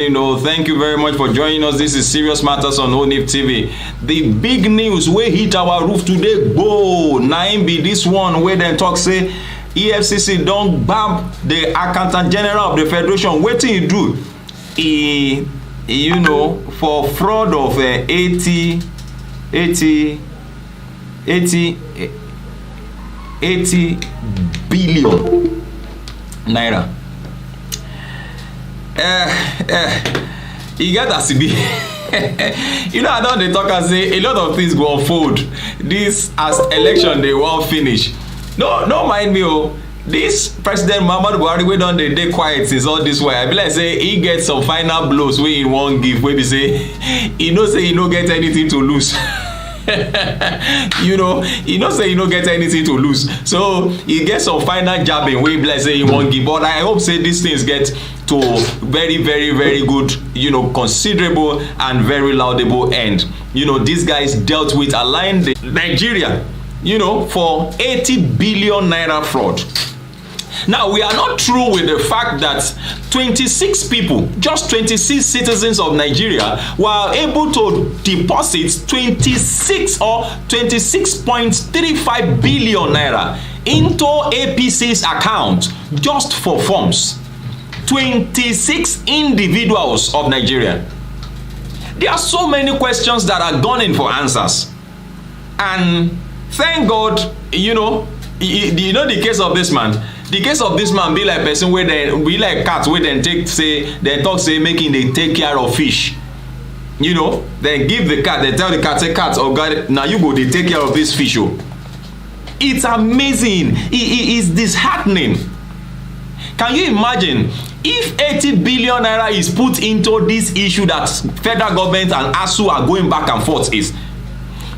Thank you very much for joining us. This is Serious Matters on ONIF TV. The big news wey hit our roof today, na im be this one wey dem talk say EFCC don gbab the Accountant General of the Federation. Wetin e do? For fraud of 80 billion naira. E get as e be. I don dey talk and say a lot of things go unfold this as election dey wan finish. No mind me this President Muhammadu Buhari wey don dey quiet since all this while, I be like say he get some final blows wey he wan give, wey be say he know say he no get anything to lose. He know say he no get anything to lose, so he get some final jabbing wey be like say he wan give. But I hope say these things get to very very very good, considerable and very laudable end. These guys dealt with aligned Nigeria, for 80 billion naira fraud. Now, we are not through with the fact that 26 people, just 26 citizens of Nigeria, were able to deposit 26 or 26.35 billion naira into APC's account just for forms. 26 individuals of Nigeria. There are so many questions that are gunning for answers. And thank God, the case of this man. The case of this man be like person where they be like cats where they talk say making they take care of fish. Then give the cat, they tell the cat, say cat, oh God, now you go they take care of this fish. It's amazing. It is disheartening. Can you imagine if 80 billion naira is put into this issue that federal government and ASU are going back and forth is?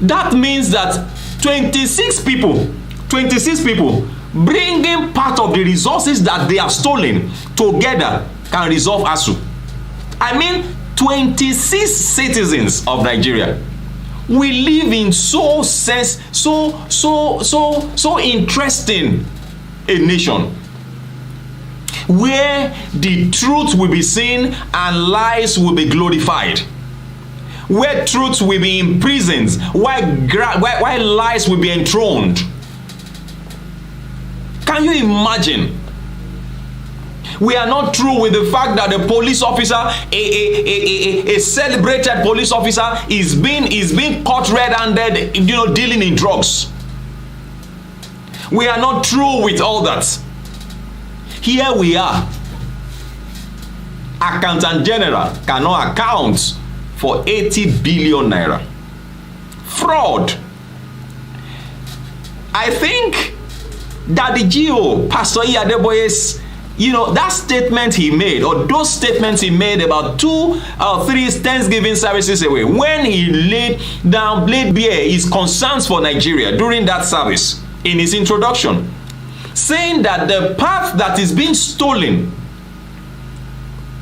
That means that 26 people bringing part of the resources that they have stolen together can resolve ASU. I mean, 26 citizens of Nigeria. We live in so interesting a nation where the truth will be seen and lies will be glorified, where truth will be imprisoned while lies will be enthroned. Can you imagine? We are not through with the fact that the police officer, a celebrated police officer, is being caught red-handed, dealing in drugs. We are not through with all that. Here we are. Accountant General cannot account for 80 billion naira. Fraud. I think that the GO, Pastor Adeboye's, that statement he made, or those statements he made about 2 or 3 Thanksgiving services away, when he laid bare his concerns for Nigeria during that service in his introduction, saying that the part that is being stolen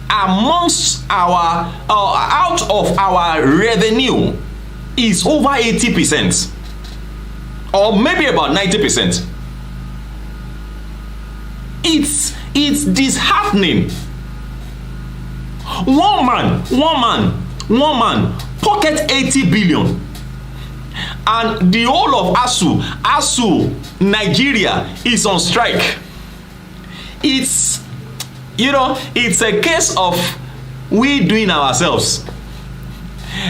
amongst our out of our revenue is over 80%, or maybe about 90%. It's disheartening. One man pocket 80 billion, and the whole of ASU Nigeria is on strike. It's a case of we doing ourselves.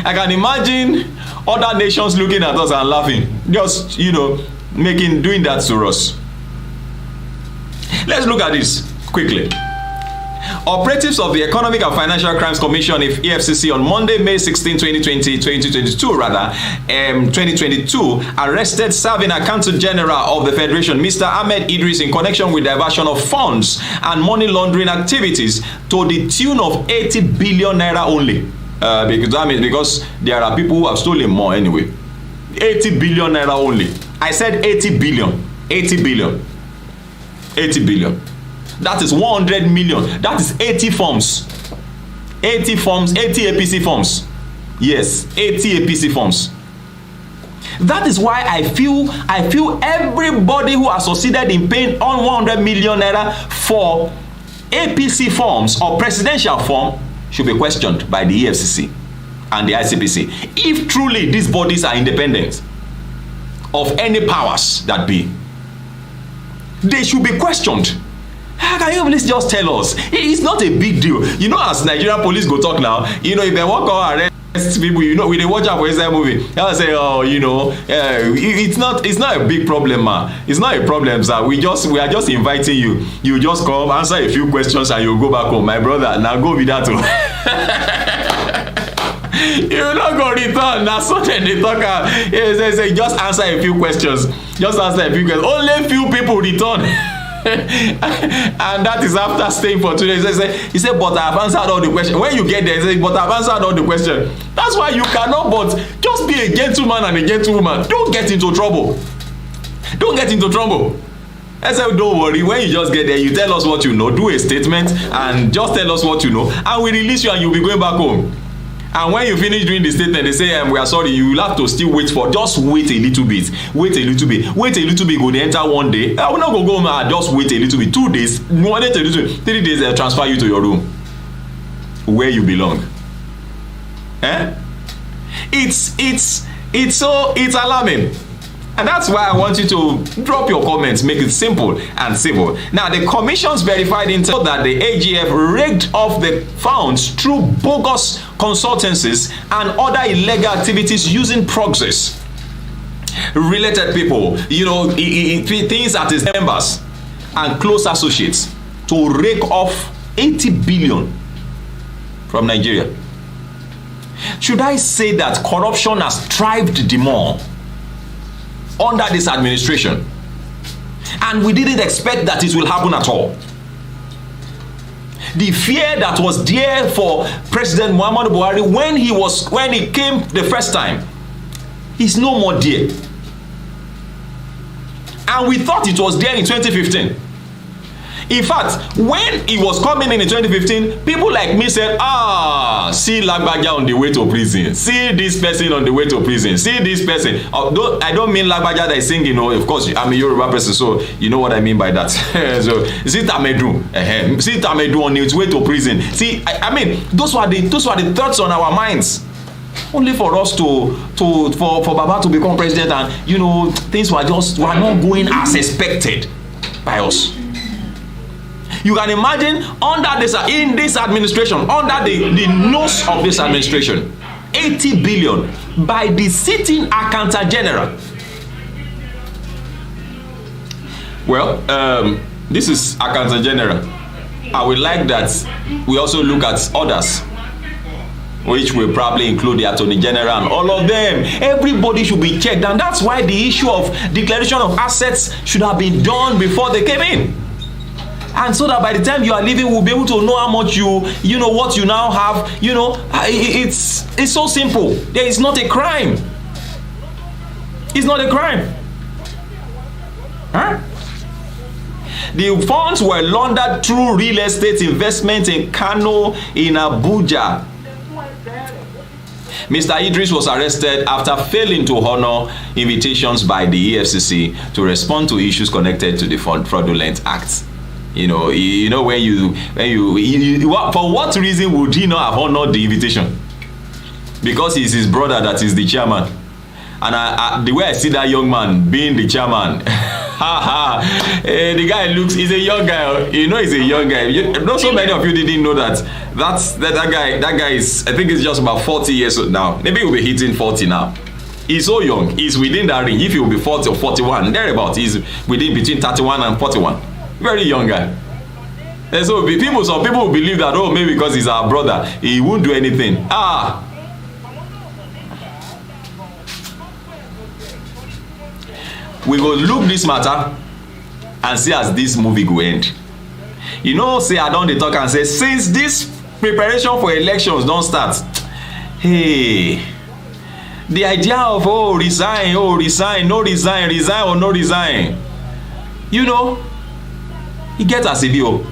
I can imagine other nations looking at us and laughing, just doing that to us. Let's look at this quickly. Operatives of the Economic and Financial Crimes Commission, EFCC, on Monday, May 16, 2022, arrested serving Accountant General of the Federation, Mr. Ahmed Idris, in connection with diversion of funds and money laundering activities to the tune of 80 billion naira only. Because there are people who have stolen more anyway. 80 billion naira only. I said 80 billion. 80 billion. 80 billion. That is 100 million. That is 80 forms. 80 forms, 80 APC forms. Yes, 80 APC forms. That is why I feel everybody who has succeeded in paying on 100 million naira for APC forms or presidential form should be questioned by the EFCC and the ICPC. If truly these bodies are independent of any powers that be, they should be questioned. Can you please just tell us? It's not a big deal. You know, as Nigerian police go talk now, you know, if they walk or arrest people, you know, we they watch out for inside movie. They'll say, oh, you know, it's not a big problem, man. It's not a problem, sir. We are just inviting you. You just come, answer a few questions, and you go back home. My brother, now go with that too. You're not going to return. That's something they talk about. Say, just answer a few questions. Just answer a few questions. Only few people return. And that is after staying for 2 days. He said, but I've answered all the questions. When you get there, he said, but I've answered all the questions. That's why you cannot but just be a gentleman and a gentlewoman. Don't get into trouble. Don't get into trouble. I said, don't worry. When you just get there, you tell us what you know. Do a statement and just tell us what you know. And we release you and you'll be going back home. And when you finish doing the statement, they say, we are sorry, you will have to still wait for, just wait a little bit. Wait a little bit. Wait a little bit, go to enter one day. I will not go home and just wait a little bit. 2 days, wait a little bit. 3 days, they'll transfer you to your room. Where you belong. It's alarming. And that's why I want you to drop your comments, make it simple and civil. Now, the commission's verified intel that the AGF rigged off the funds through bogus consultancies and other illegal activities using proxies. Related people, you know, things at his members and close associates to rake off 80 billion from Nigeria. Should I say that corruption has thrived the more under this administration, and we didn't expect that it will happen at all? The fear that was there for President Muhammadu Buhari when he came the first time is no more there, and we thought it was there in 2015. In fact, when he was coming in 2015, people like me said, see Lagbaja on the way to prison. See this person on the way to prison. See this person. I don't mean Lagbaja that is singing. Of course, I'm a Yoruba person, so you know what I mean by that. So, see Tamedu. See Tamedu on his way to prison. See, I mean, those were the thoughts on our minds. Only for us for Baba to become president, and you know, things were not going as expected by us. You can imagine in this administration, under the nose of this administration, 80 billion by the sitting accountant general. Well, this is accountant general. I would like that we also look at others, which will probably include the attorney general and all of them. Everybody should be checked, and that's why the issue of declaration of assets should have been done before they came in. And so that by the time you are leaving, we'll be able to know how much you know what you now have. You know, it's so simple. There is not a crime. It's not a crime. Huh? The funds were laundered through real estate investment in Kano, in Abuja. Mr. Idris was arrested after failing to honor invitations by the EFCC to respond to issues connected to the fraudulent acts. You know when you for what reason would he not have honored the invitation? Because he's his brother that is the chairman, and the way I see that young man being the chairman, the guy he's a young guy. You know, he's a young guy. Not so many of you didn't know that that guy is, I think he's just about 40 years old now. Maybe he'll be hitting 40 now. He's so young. He's within that range. If he will be 40 or 41, thereabout, he's within between 31 and 41. Very young guy. And so some people believe that, maybe because he's our brother, he won't do anything. We will look this matter and see as this movie go end. You know, say I don't talk and say, since this preparation for elections don't start, hey, the idea of resign, no resign, resign or no resign, you know, he gets as a deal.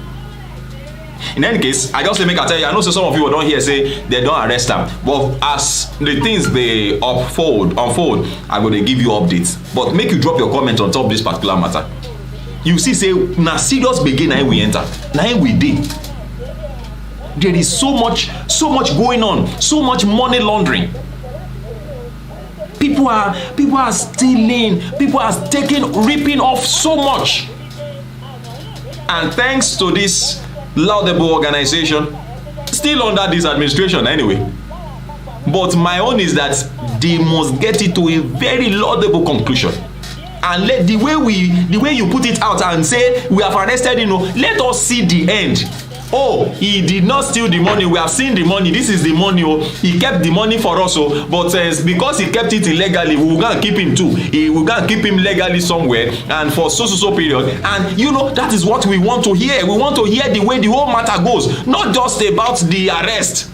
In any case, I just say make I tell you, I know some of you don't hear say they don't arrest them, but as the things they unfold, I'm going to give you updates. But make you drop your comment on top of this particular matter. You see, say now serious begin, now we enter, now we did. There is so much going on, so much money laundering. People are stealing, people are ripping off so much. And thanks to this laudable organization, still under this administration anyway. But my own is that they must get it to a very laudable conclusion. And let the way you put it out and say we have arrested him, let us see the end. Oh, he did not steal the money. We have seen the money. This is the money. Oh, he kept the money for us. Oh, but because he kept it illegally, we will go and keep him too. We will go and keep him legally somewhere and for so period. And that is what we want to hear. We want to hear the way the whole matter goes, not just about the arrest.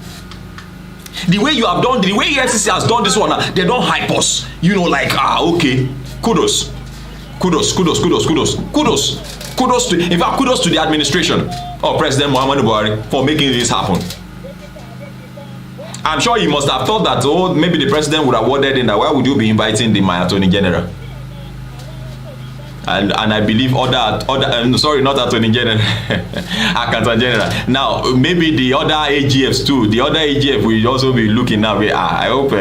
The way you have done, the way EFCC has done this one, they don't hype us. Okay, kudos to the administration of President Muhammadu Buhari for making this happen. I'm sure he must have thought that, maybe the president would have worded in that, why would you be inviting my attorney general? And I believe sorry, not attorney general, accountant general. Now maybe the other AGFs too. The other AGF will also be looking now. I hope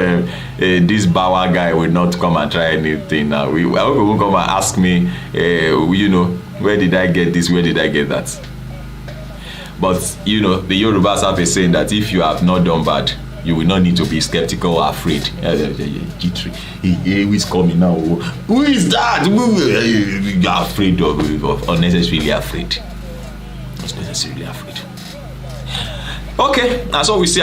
this Bawa guy will not come and try anything now. I hope he won't come and ask me, where did I get this? Where did I get that? But the Yorubas have a saying that if you have not done bad, you will not need to be skeptical or afraid. Who is coming now? Who is that? You are afraid of unnecessarily afraid. Not necessarily afraid. Okay, that's what we see.